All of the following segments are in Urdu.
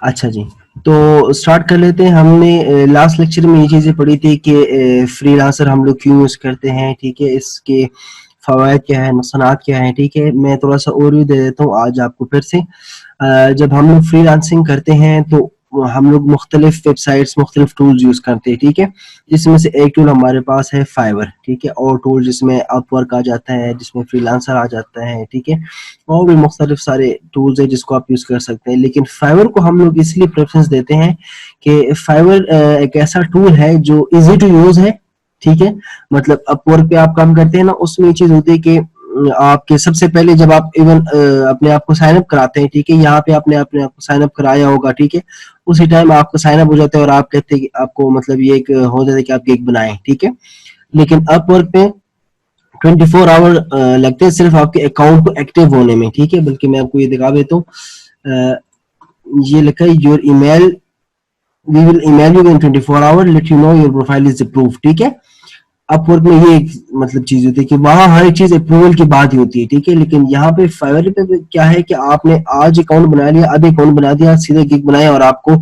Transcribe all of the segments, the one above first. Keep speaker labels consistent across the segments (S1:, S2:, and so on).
S1: اچھا جی، تو اسٹارٹ کر لیتے ہیں. ہم نے لاسٹ لیکچر میں یہ چیزیں پڑھی تھی کہ فری لانسر ہم لوگ کیوں یوز کرتے ہیں. ٹھیک ہے، اس کے فوائد کیا ہے، نقصانات کیا ہیں. ٹھیک ہے، میں تھوڑا سا اوور ویو دے دیتا ہوں آج آپ کو پھر سے. جب ہم لوگ فری لانسنگ کرتے ہیں تو ہم لوگ مختلف ویب سائٹس، مختلف ٹولز یوز کرتے ہیں. ٹھیک ہے، جس میں سے ایک ٹول ہمارے پاس ہے فائور. ٹھیک ہے، اور ٹول جس میں اپ ورک آ جاتا ہے، جس میں فری لانسر آ جاتا ہے. ٹھیک ہے، اور بھی مختلف سارے ٹولز ہیں جس کو آپ یوز کر سکتے ہیں. لیکن فائور کو ہم لوگ اس لیے پریفرنس دیتے ہیں کہ فائور ایک ایسا ٹول ہے جو ایزی ٹو یوز ہے. ٹھیک ہے، مطلب اپ ورک پہ آپ کام کرتے ہیں نا، اس میں یہ چیز ہوتی ہے کہ آپ کے سب سے پہلے جب آپ ایون اپنے آپ کو سائن اپ کراتے ہیں. ٹھیک ہے، یہاں پہ آپ نے اپنے آپ کو سائن اپ کرایا ہوگا. ٹھیک ہے، اسی ٹائم آپ کا سائن اپ ہو جاتا ہے اور آپ کہتے ہیں کہ آپ کو مطلب یہ ایک ہو جاتا ہے کہ آپ گگ بنائیں. ٹھیک ہے، لیکن اپ ورک پہ 24 آور لگتے ہیں صرف آپ کے اکاؤنٹ کو ایکٹیو ہونے میں. ٹھیک ہے، بلکہ میں آپ کو یہ دکھا دیتا ہوں. یہ لکھا ہے your email we will email you in 24 hour let you know your profile is approved. ٹھیک ہے، اپ ورک میں یہ ایک مطلب چیز ہوتی ہے کہ وہاں ہر ایک چیز اپروول کی بات ہی ہوتی ہے. ٹھیک ہے، لیکن یہاں پہ فائور پہ کیا ہے کہ آپ نے آج اکاؤنٹ بنا لیا، اب اکاؤنٹ بنا دیا، سیدھے گگ بنایا، اور آپ کو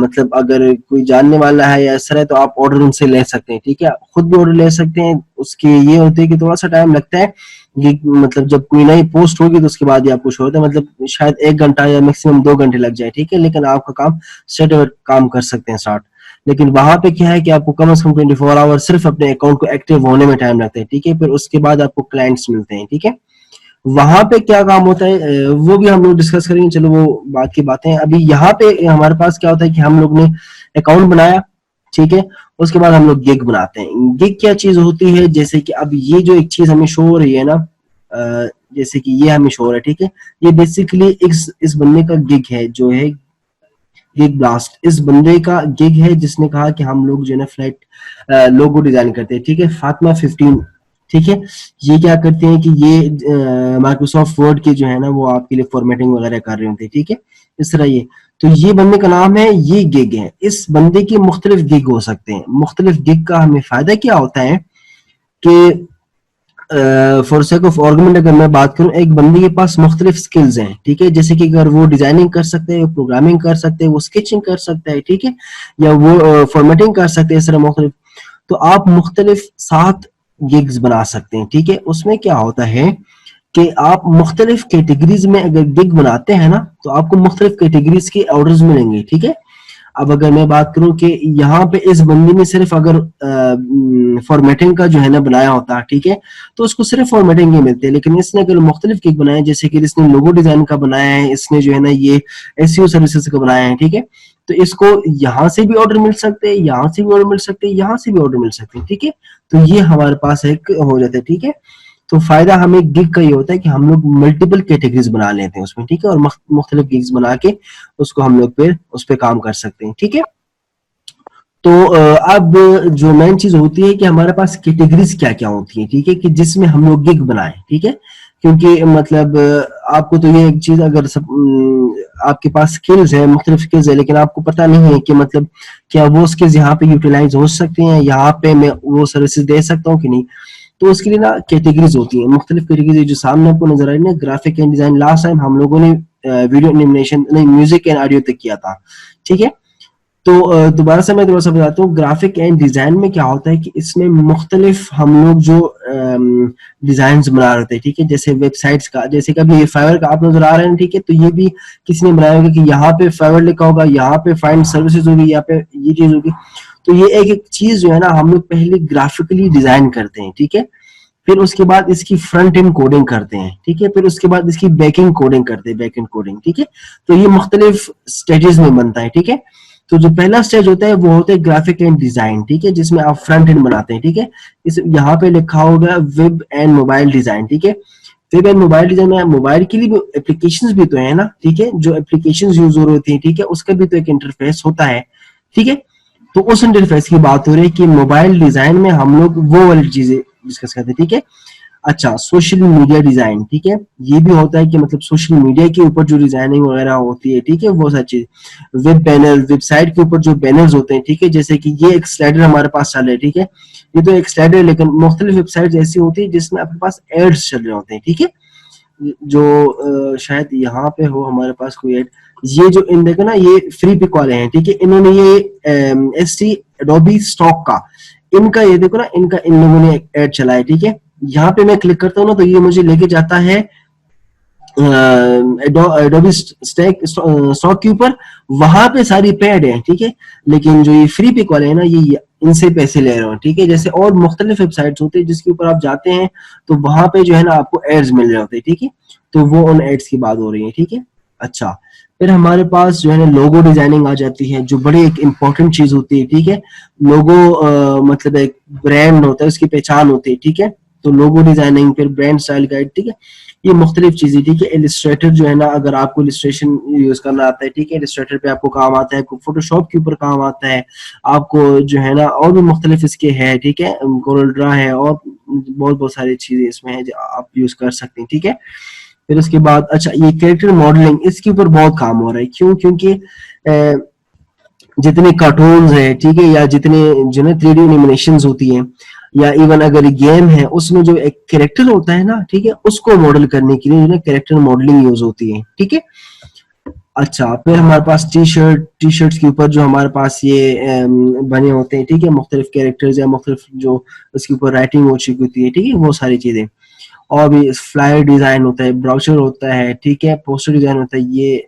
S1: مطلب اگر کوئی جاننے والا ہے یا ایسا ہے تو آپ آرڈر ان سے لے سکتے ہیں. ٹھیک ہے، خود بھی آرڈر لے سکتے ہیں. اس کے یہ ہوتے ہے کہ تھوڑا سا ٹائم لگتا ہے، مطلب جب کوئی نئی پوسٹ ہوگی تو اس کے بعد ہی آپ کو شو ہوتا ہے. مطلب شاید 1 گھنٹہ یا میکسیمم 2 گھنٹے لگ جائے. ٹھیک ہے، لیکن آپ کا کام سیٹ کام کر سکتے ہیں اسٹارٹ. لیکن وہاں پہ کیا ہے کہ آپ کو کم از کم 24 آور صرف اپنے اکاؤنٹ کو ایکٹیو ہونے میں ٹائم لگتا ہے. ٹھیک ہے، پھر اس کے بعد آپ کو کلائنٹس ملتے ہیں. ٹھیک ہے، وہاں پہ کیا کام ہوتا ہے وہ بھی ہم لوگ ڈسکس کریں گے. چلو وہ بات کی باتیں. ابھی یہاں پہ ہمارے پاس کیا ہوتا ہے کہ ہم لوگ نے اکاؤنٹ بنایا. ٹھیک ہے، اس کے بعد ہم لوگ گگ بناتے ہیں. گگ کیا چیز ہوتی ہے، جیسے کہ اب یہ جو ایک چیز ہمیں شو ہو رہی ہے نا، جیسے کہ یہ ہمیں شو ہو رہا ہے. ٹھیک ہے، یہ بیسیکلی اس بندے کا گگ ہے جو ہے گگ بلاسٹ. اس بندے کا گگ ہے جس نے کہا کہ ہم لوگ جو ہے نا فلیٹ لوگو ڈیزائن کرتے ہیں. ٹھیک ہے، فاطمہ 15. ٹھیک ہے، یہ کیا کرتے ہیں کہ یہ مائکروسافٹ ورڈ کے جو ہے نا وہ آپ کے لیے فارمیٹنگ وغیرہ کر رہے ہوتے ہیں. ٹھیک ہے، اس طرح تو یہ بندے کا نام ہے، یہ گگ ہے. اس بندے کے مختلف گگ ہو سکتے ہیں. مختلف گگ کا ہمیں فائدہ کیا ہوتا ہے کہ فار سیک آف آرگومنٹ اگر میں بات کروں، ایک بندے کے پاس مختلف سکلز ہیں. ٹھیک ہے، جیسے کہ اگر وہ ڈیزائننگ کر سکتے ہیں، پروگرامنگ کر سکتے ہیں، وہ اسکیچنگ کر سکتا ہے. ٹھیک ہے، یا وہ فارمیٹنگ کر سکتے ہیں. اس طرح مختلف تو آپ مختلف 7 گگز بنا سکتے ہیں. ٹھیک ہے، اس میں کیا ہوتا ہے کہ آپ مختلف کیٹیگریز میں اگر گگ بناتے ہیں نا تو آپ کو مختلف کیٹیگریز کے آرڈرز ملیں گے. ٹھیک ہے، اب اگر میں بات کروں کہ یہاں پہ اس بندے نے صرف اگر فارمیٹنگ کا جو ہے نا بنایا ہوتا ہے. ٹھیک ہے، تو اس کو صرف فارمیٹنگ ہی ملتے ہیں. لیکن اس نے اگر مختلف گگ بنائے، جیسے کہ اس نے لوگو ڈیزائن کا بنایا ہے، اس نے جو ہے نا یہ SEO سروسز کا بنایا ہے. ٹھیک ہے، تو اس کو یہاں سے بھی آرڈر مل سکتے ہیں، یہاں سے بھی آرڈر مل سکتے ہیں، یہاں سے بھی آرڈر مل سکتے ہیں. ٹھیک ہے، تو یہ ہمارے پاس ایک ہو جاتا ہے. ٹھیک ہے، تو فائدہ ہمیں گگ کا یہ ہوتا ہے کہ ہم لوگ ملٹیپل کیٹیگریز بنا لیتے ہیں اس میں. ٹھیک ہے، اور مختلف گگز بنا کے اس کو ہم لوگ پھر اس پہ کام کر سکتے ہیں. ٹھیک ہے، تو اب جو مین چیز ہوتی ہے کہ ہمارے پاس کیٹیگریز کیا کیا ہوتی ہیں. ٹھیک ہے، کہ جس میں ہم لوگ گگ بنائیں. ٹھیک ہے، کیونکہ مطلب آپ کو تو یہ ایک چیز اگر آپ کے پاس سکلز ہیں، مختلف سکلز ہیں، لیکن آپ کو پتہ نہیں ہے کہ مطلب کیا وہ سکلز یہاں پہ یوٹیلائز ہو سکتے ہیں، یہاں پہ میں وہ سروسز دے سکتا ہوں کہ نہیں. تو اس کے لیے نا کیٹیگریز ہوتی ہیں، مختلف کیٹیگریز جو سامنے آپ کو نظر آ رہی ہے. Graphic and design last time ہم لوگوں نے ویڈیو انیمیشن نہیں، میوزک اینڈ آڈیو تک کیا تھا. ٹھیک ہے، تو دوبارہ سے میں تھوڑا سا بتاتا ہوں. گرافک اینڈ ڈیزائن میں کیا ہوتا ہے کہ اس میں مختلف ہم لوگ جو ڈیزائنز بنا رہے تھے. ٹھیک ہے، جیسے ویب سائٹس کا، جیسے کبھی یہ فائور کا آپ نظر آ رہے ہیں. ٹھیک ہے، تو یہ بھی کسی نے بنایا ہوگا کہ یہاں پہ فائور لکھا ہوگا، یہاں پہ فائنڈ سروسز ہوگی، یہاں پہ یہ چیز ہوگی. تو یہ ایک ایک چیز جو ہے نا ہم لوگ پہلے گرافکلی ڈیزائن کرتے ہیں. ٹھیک ہے، پھر اس کے بعد اس کی فرنٹ اینڈ کوڈنگ کرتے ہیں. ٹھیک ہے، پھر اس کے بعد اس کی بیک اینڈ کوڈنگ کرتے ہیں، بیک اینڈ کوڈنگ. ٹھیک ہے، تو یہ مختلف سٹیجز میں بنتا ہے. ٹھیک ہے، تو جو پہلا سٹیج ہوتا ہے وہ ہوتا ہے گرافک اینڈ ڈیزائن. ٹھیک ہے، جس میں آپ فرنٹ اینڈ بناتے ہیں. ٹھیک ہے، یہاں پہ لکھا ہوگا ویب اینڈ موبائل ڈیزائن. ٹھیک ہے، ویب اینڈ موبائل ڈیزائن میں موبائل کے لیے بھی اپلیکیشنز بھی تو ہیں نا. ٹھیک ہے، جو اپلیکیشنز یوز ہو رہی ہوتی ہیں. ٹھیک ہے، اس کا بھی تو ایک انٹرفیس ہوتا ہے. ٹھیک ہے، تو اس انٹرفیس کی بات ہو رہی ہے کہ موبائل ڈیزائن میں ہم لوگ وہ والی چیزیں ڈسکس کرتے ہیں. ٹھیک ہے، اچھا سوشل میڈیا ڈیزائن. ٹھیک ہے، یہ بھی ہوتا ہے کہ مطلب سوشل میڈیا کے اوپر جو ڈیزائننگ وغیرہ ہوتی ہے. ٹھیک ہے، وہ ساری چیز. ویب بینر، ویب سائٹ کے اوپر جو بینرز ہوتے ہیں. ٹھیک ہے، جیسے کہ یہ ایک سلائڈر ہمارے پاس چل رہا ہے. ٹھیک ہے، یہ تو ایک سلائڈر ہے، لیکن مختلف ویب سائٹ ایسی ہوتی ہے جس میں آپ کے پاس ایڈز چل رہے ہوتے ہیں. ٹھیک ہے، جو شاید یہاں پہ ہو ہمارے پاس کوئی ایڈ. یہ جو ان دیکھو نا یہ فری پک والے ہیں, ٹھیک ہے, انہوں نے یہ ایس ٹی ایڈوبی اسٹاک کا ان کا یہ دیکھو نا ان لوگوں نے ایڈ چلا ہے, ٹھیک ہے. یہاں پہ میں کلک کرتا ہوں نا تو یہ مجھے لے کے جاتا ہے ایڈوبی اسٹاک کے اوپر, وہاں پہ ساری پیڈ ہے, ٹھیک ہے. لیکن جو یہ فری پک والے ہیں نا یہ ان سے پیسے لے رہے ہیں, ٹھیک ہے. جیسے اور مختلف ویب سائٹس ہوتے ہیں جس کے اوپر آپ جاتے ہیں تو وہاں پہ جو ہے نا آپ کو ایڈز مل رہے ہوتے ہیں, ٹھیک ہے. تو وہ ان ایڈز کی بات ہو رہی ہے, ٹھیک ہے. اچھا, پھر ہمارے پاس جو ہے نا لوگو ڈیزائننگ آ جاتی ہے, جو بڑی ایک امپورٹنٹ چیز ہوتی ہے, ٹھیک ہے. لوگو مطلب ایک برانڈ ہوتا ہے, اس کی پہچان ہوتی ہے, ٹھیک ہے. تو لوگو ڈیزائننگ, پھر برانڈ اسٹائل گائیڈ, ٹھیک ہے. یہ مختلف چیزیں, ٹھیک ہے. السٹریٹر جو ہے نا اگر آپ کو السٹریشن یوز کرنا آتا ہے, ٹھیک ہے, السٹریٹر پہ آپ کو کام آتا ہے, فوٹو شاپ کے اوپر کام آتا ہے آپ کو جو ہے نا, اور بھی مختلف اس کے ہے, ٹھیک ہے. کورل ڈرا ہے اور بہت ساری چیزیں اس میں ہیں جو آپ یوز کر سکتے ہیں, ٹھیک ہے. پھر اس کے بعد اچھا یہ کریکٹر ماڈلنگ, اس کے اوپر بہت کام ہو رہا ہے. کیوں؟ کیونکہ جتنے کارٹونز ہیں, ٹھیک ہے, یا جتنے جو نا 3D اینیمیشنز ہوتی ہیں, یا ایون اگر گیم ہے اس میں جو ایک کریکٹر ہوتا ہے نا, ٹھیک ہے, اس کو ماڈل کرنے کے لیے جو نا کریکٹر ماڈلنگ یوز ہوتی ہے, ٹھیک ہے. اچھا, پھر ہمارے پاس ٹی شرٹس کے اوپر جو ہمارے پاس یہ بنے ہوتے ہیں, ٹھیک ہے, مختلف کیریکٹرز یا مختلف جو اس کے اوپر رائٹنگ ہو چکی ہوتی ہے, ٹھیک ہے, وہ ساری چیزیں. اور بھی فلائر ڈیزائن ہوتا ہے, براؤچر ہوتا ہے, ٹھیک ہے, پوسٹر ڈیزائن ہوتا ہے, یہ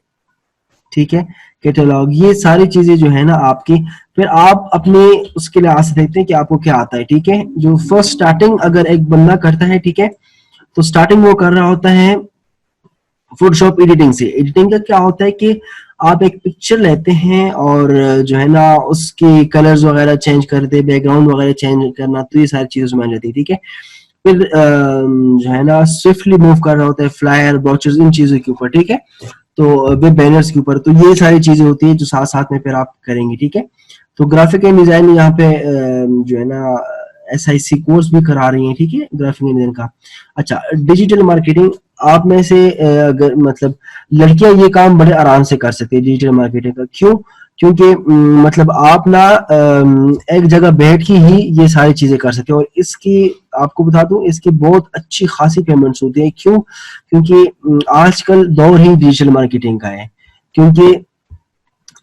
S1: ٹھیک ہے, کیٹالاگ, یہ ساری چیزیں جو ہے نا آپ کی. پھر آپ اپنے اس کے لحاظ سے دیکھتے ہیں کہ آپ کو کیا آتا ہے, ٹھیک ہے. جو فرسٹ سٹارٹنگ اگر ایک بندہ کرتا ہے, ٹھیک ہے, تو سٹارٹنگ وہ کر رہا ہوتا ہے فوٹو شاپ ایڈیٹنگ سے. ایڈیٹنگ کا کیا ہوتا ہے کہ آپ ایک پکچر لیتے ہیں اور جو ہے نا اس کی کلرز وغیرہ چینج کرتے, بیک گراؤنڈ وغیرہ چینج کرنا, تو یہ ساری چیزیں اس میں آ جاتی ہے, ٹھیک ہے. پھر جو ہے نا سوئفٹلی موو کر رہا ہوتا ہے فلائر, براؤچرز, ان چیزوں کے اوپر, ٹھیک ہے. تو ویب بینرز کے اوپر, تو یہ ساری چیزیں ہوتی ہیں جو ساتھ ساتھ میں پھر آپ کریں گے, ٹھیک ہے. تو گرافک اینڈ ڈیزائن یہاں پہ جو ہے نا ایس آئی سی کورس بھی کرا رہی ہیں, ٹھیک ہے, گرافک اینڈ ڈیزائن کا. اچھا, ڈیجیٹل مارکیٹنگ, آپ میں سے اگر مطلب لڑکیاں یہ کام بڑے آرام سے کر سکتے ہیں ڈیجیٹل مارکیٹنگ کا. کیوں؟ کیونکہ مطلب آپ نا ایک جگہ بیٹھ کے ہی یہ ساری چیزیں کر سکتے ہیں, اور اس کی آپ کو بتا دوں اس کی بہت اچھی خاصی پیمنٹس ہوتی ہیں. کیوں؟ کیونکہ آج کل دور ہی ڈیجیٹل مارکیٹنگ کا ہے. کیونکہ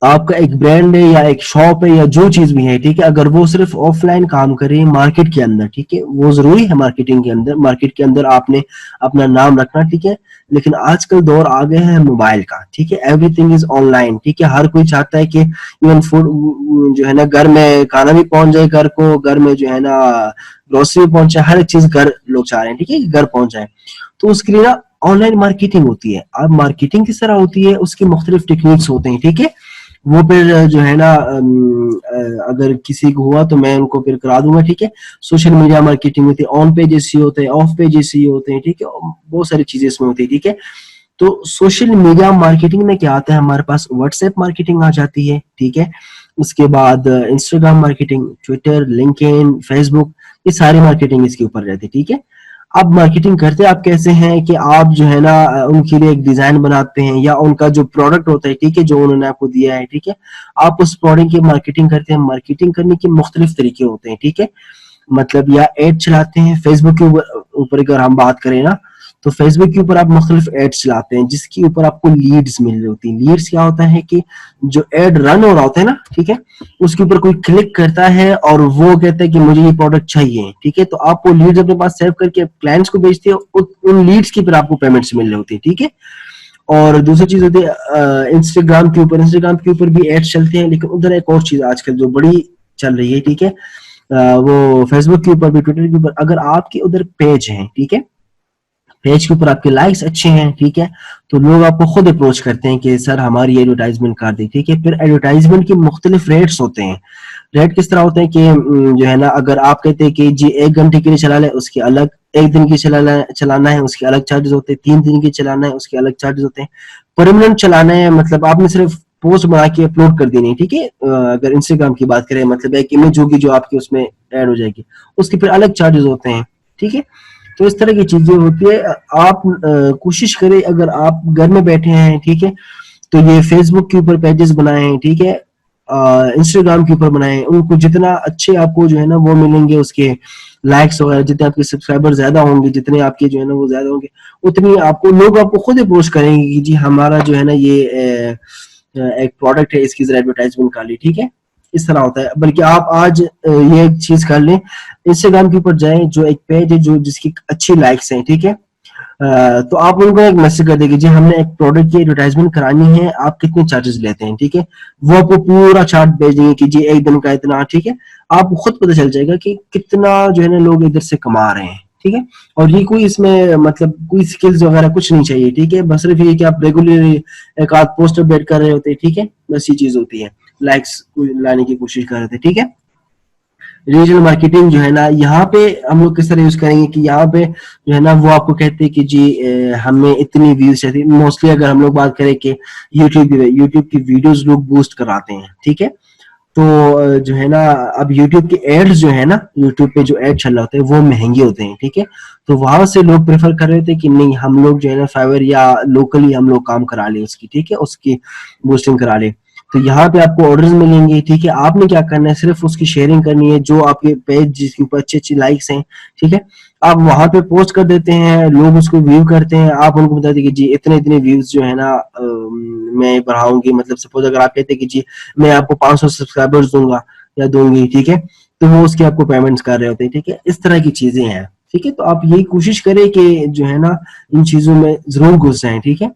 S1: آپ کا ایک برانڈ ہے یا ایک شاپ ہے یا جو چیز بھی ہے, ٹھیک ہے, اگر وہ صرف آف لائن کام کرے مارکیٹ کے اندر, ٹھیک ہے, وہ ضروری ہے مارکیٹنگ کے اندر, مارکیٹ کے اندر آپ نے اپنا نام رکھنا, ٹھیک ہے. لیکن آج کل دور آ گیا ہے موبائل کا, ٹھیک ہے, every thing is on line, ٹھیک ہے. ہر کوئی چاہتا ہے کہ ایون فوڈ جو ہے نا گھر میں کھانا بھی پہنچ جائے, گھر کو, گھر میں جو ہے نا گروسری بھی پہنچ جائے, ہر ایک چیز گھر لوگ چاہ رہے ہیں, ٹھیک ہے, گھر پہنچ جائے. تو اس کے لیے نا آن لائن مارکیٹنگ ہوتی ہے. اب مارکیٹنگ کس طرح ہوتی ہے, اس کی مختلف ٹیکنیکس ہوتے ہیں, ٹھیک ہے. وہ پھر جو ہے نا اگر کسی کو ہوا تو میں ان کو پھر کرا دوں گا, ٹھیک ہے. سوشل میڈیا مارکیٹنگ ہوتی ہے, آن پیجز ہی ہوتے ہیں, آف پیجز ہی ہوتے ہیں, ٹھیک ہے, بہت ساری چیزیں اس میں ہوتی ہے, ٹھیک ہے. تو سوشل میڈیا مارکیٹنگ میں کیا آتا ہے, ہمارے پاس واٹس ایپ مارکیٹنگ آ جاتی ہے, ٹھیک ہے. اس کے بعد Instagram marketing, Twitter, LinkedIn, Facebook, یہ ساری مارکیٹنگ اس کے اوپر رہتی ہے, ٹھیک ہے. اب مارکیٹنگ کرتے آپ کیسے ہیں کہ آپ جو ہے نا ان کے لیے ایک ڈیزائن بناتے ہیں, یا ان کا جو پروڈکٹ ہوتا ہے, ٹھیک ہے, جو انہوں نے آپ کو دیا ہے, ٹھیک ہے, آپ اس پروڈکٹ کی مارکیٹنگ کرتے ہیں. مارکیٹنگ کرنے کے مختلف طریقے ہوتے ہیں, ٹھیک ہے. مطلب یا ایڈ چلاتے ہیں فیس بک کے اوپر, اگر ہم بات کریں نا تو فیس بک کے اوپر آپ مختلف ایڈ چلاتے ہیں جس کے اوپر آپ کو لیڈز مل رہی ہوتی ہیں. لیڈز کیا ہوتا ہے کہ جو ایڈ رن ہو رہا ہوتا ہے نا, ٹھیک ہے, اس کے اوپر کوئی کلک کرتا ہے اور وہ کہتا ہے کہ مجھے یہ پروڈکٹ چاہیے, ٹھیک ہے. تو آپ وہ لیڈز اپنے پاس سیو کر کے کلائنٹس کو بھیجتے ہیں, ان لیڈز کی پھر آپ کو پیمنٹس مل رہی ہوتی ہے, ٹھیک ہے. اور دوسری چیز ہوتی ہے انسٹاگرام کے اوپر. انسٹاگرام کے اوپر بھی ایڈ چلتے ہیں, لیکن ادھر ایک اور چیز آج کل جو بڑی چل رہی ہے, ٹھیک ہے, وہ فیس بک کے اوپر بھی, ٹویٹر کے اوپر, اگر آپ کے ادھر پیج ہیں, ٹھیک ہے, پیج کے اوپر آپ کے لائکس اچھے ہیں, ٹھیک ہے, تو لوگ آپ کو خود اپروچ کرتے ہیں کہ سر ہماری ایڈورٹائزمنٹ کر دی, ٹھیک ہے. پھر ایڈورٹائزمنٹ کے مختلف ریٹس ہوتے ہیں. ریٹ کس طرح ہوتے ہیں کہ جو ہے نا اگر آپ کہتے ہیں کہ جی 1 گھنٹے کے لیے چلا لیں, اس کے الگ, 1 دن کی چلانا ہے اس کے الگ چارجز ہوتے ہیں, 3 دن کی چلانا ہے اس کے الگ چارجز ہوتے ہیں. پرماننٹ چلانا ہے مطلب آپ نے صرف پوسٹ بنا کے اپلوڈ کر دینی ہے, ٹھیک ہے. اگر انسٹاگرام کی بات کریں, مطلب ایک امیج ہوگی جو آپ کی اس میں ایڈ ہو جائے گی, اس کے پھر الگ چارجز ہوتے ہیں, ٹھیک ہے. تو اس طرح کی چیزیں ہوتی ہے. آپ کوشش کریں اگر آپ گھر میں بیٹھے ہیں, ٹھیک ہے, تو یہ فیس بک کے اوپر پیجز بنائے ہیں, ٹھیک ہے. انسٹاگرام کے اوپر بنائیں, ان کو جتنا اچھے آپ کو جو ہے نا وہ ملیں گے, اس کے لائکس وغیرہ, جتنے آپ کے سبسکرائبر زیادہ ہوں گے, جتنے آپ کے جو ہے نا وہ زیادہ ہوں گے, اتنی آپ کو لوگ آپ کو خود اپروچ کریں گے کہ جی ہمارا جو ہے نا یہ ایک پروڈکٹ ہے, اس کی ذرا ایڈورٹائزمنٹ کر لی, ٹھیک ہے. اس طرح ہوتا ہے. بلکہ آپ آج یہ ایک چیز کر لیں, انسٹاگرام کے اوپر جائیں, جو ایک پیج ہے جو جس کی اچھی لائکس ہیں, ٹھیک ہے, تو آپ ان کو ایک میسج کر دیں کہ جی ہم نے ایک پروڈکٹ کی ایڈورٹائزمنٹ کرانی ہے, آپ کتنے چارجز لیتے ہیں, ٹھیک ہے. وہ آپ کو پورا چارٹ بھیج دیں گے کہ جی ایک دن کا اتنا, ٹھیک ہے. آپ کو خود پتہ چل جائے گا کہ کتنا جو ہے نا لوگ ادھر سے کما رہے ہیں, ٹھیک ہے. اور یہ کوئی اس میں مطلب کوئی سکلز وغیرہ کچھ نہیں چاہیے, ٹھیک ہے. بس صرف یہ کہ آپ ریگولرلی ایک آدھ پوسٹ اپڈیٹ کر رہے ہوتے ہیں, ٹھیک ہے, بس یہ چیز ہوتی ہے. لائکس لانے کی کوشش کر رہے تھے, ٹھیک ہے. ریجنل مارکیٹنگ جو ہے نا, یہاں پہ ہم لوگ کس طرح یوز کریں گے کہ یہاں پہ جو ہے نا وہ آپ کو کہتے ہیں کہ جی ہمیں اتنی ویوز چاہیے. موسٹلی اگر ہم لوگ بات کریں کہ یوٹیوب کی ویڈیوز لوگ بوسٹ کراتے ہیں, ٹھیک ہے. تو جو ہے نا اب یوٹیوب کے ایڈز جو ہے نا, یوٹیوب پہ جو ایڈ چل رہا ہوتے ہیں وہ مہنگے ہوتے ہیں, ٹھیک ہے. تو وہاں سے لوگ پریفر کر رہے تھے کہ نہیں ہم لوگ جو ہے نا فائور یا لوکلی ہم لوگ کام کرا لیں اس کی, ٹھیک ہے, اس کی بوسٹنگ کرا لیں. تو یہاں پہ آپ کو آرڈرز ملیں گے, ٹھیک ہے. آپ نے کیا کرنا ہے, صرف اس کی شیئرنگ کرنی ہے, جو آپ کے پیج جس کے اوپر اچھی اچھی لائکس ہیں, ٹھیک ہے, آپ وہاں پہ پوسٹ کر دیتے ہیں, لوگ اس کو ویو کرتے ہیں, آپ ان کو بتا دیں کہ جی اتنے اتنے ویوز جو ہے نا میں بڑھاؤں گی. مطلب سپوز اگر آپ کہتے ہیں کہ جی میں آپ کو 500 سبسکرائبرز دوں گا یا دوں گی, ٹھیک ہے, تو وہ اس کے آپ کو پیمنٹس کر رہے ہوتے ہیں, ٹھیک ہے. اس طرح کی چیزیں ہیں, ٹھیک ہے. تو آپ یہی کوشش کریں کہ جو ہے نا ان چیزوں میں ضرور گھس جائیں, ٹھیک ہے.